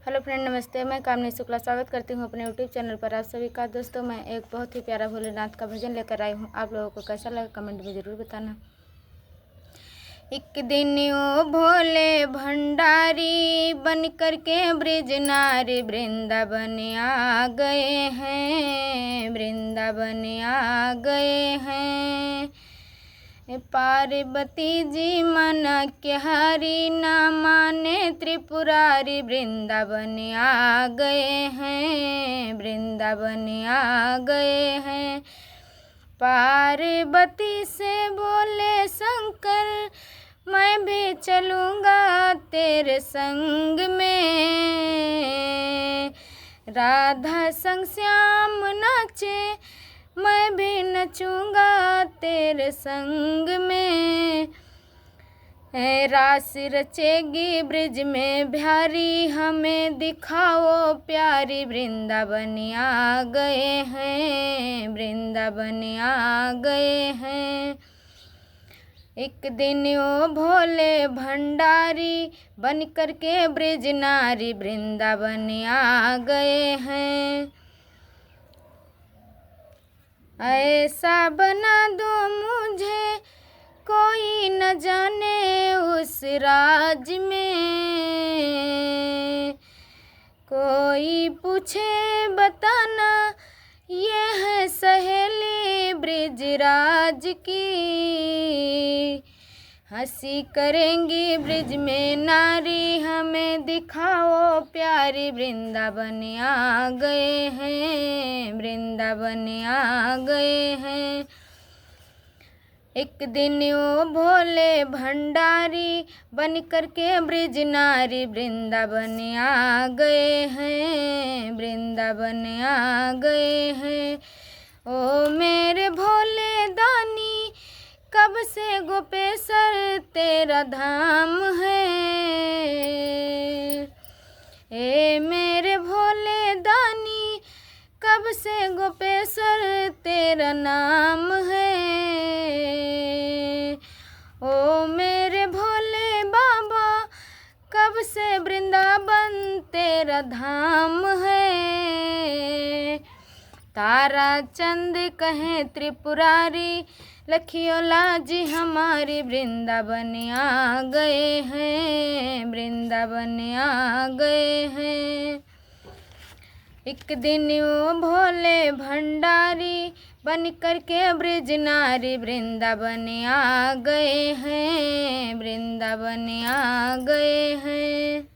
Hello friend, नमस्ते। मैं कामनी शुक्ला स्वागत करती हूँ अपने यूट्यूब चैनल पर आप सभी का। दोस्तों, मैं एक बहुत ही प्यारा भोलेनाथ का भजन लेकर आई हूँ। आप लोगों को कैसा लगा कमेंट में ज़रूर बताना। एक दिन ओ भोले भंडारी बन कर के ब्रिज नारी वृंदावन आ गए हैं, वृंदावन आ गए हैं। पार्वती जी मना के हरि न माने त्रिपुरारी वृंदावन आ गए हैं, वृंदावन आ गए हैं। पार्वती से बोले शंकर, मैं भी चलूँगा तेरे संग में। राधा संग श्याम नाचे, मैं भी नचूँगा तेरे संग में। रास रचेगी ब्रिज में बिहारी, हमें दिखाओ प्यारी। वृंदावन आ गए हैं, वृंदावन आ गए हैं। एक दिन ओ भोले भंडारी बन कर के ब्रिज नारी वृंदावन आ गए हैं। ऐसा बना दो मुझे कोई न जाने उस राज में। कोई पूछे बताना, ये है सहेली ब्रिजराज की। हंसी करेंगी ब्रिज में नारी, हमें दिखाओ प्यारी। वृंदावन आ गए हैं, वृंदावन आ गए हैं। एक दिन ओ भोले भंडारी बन कर के ब्रिज नारी वृंदावन आ गए हैं, वृंदावन आ गए हैं। ओ मेरे भोले दानी, कब से गोपेश्वर तेरा धाम है। ए मेरे भोले दानी, कब से गोपेश्वर तेरा नाम है। ओ मेरे भोले बाबा, कब से वृंदावन तेरा धाम है। तारा चंद कहें त्रिपुरारी, लखियो लाजी हमारी। वृंदावन आ गए हैं, वृंदावन आ गए हैं। एक दिन ओ भोले भंडारी बन कर के ब्रिज नारी वृंदावन आ गए हैं, वृंदावन आ गए हैं।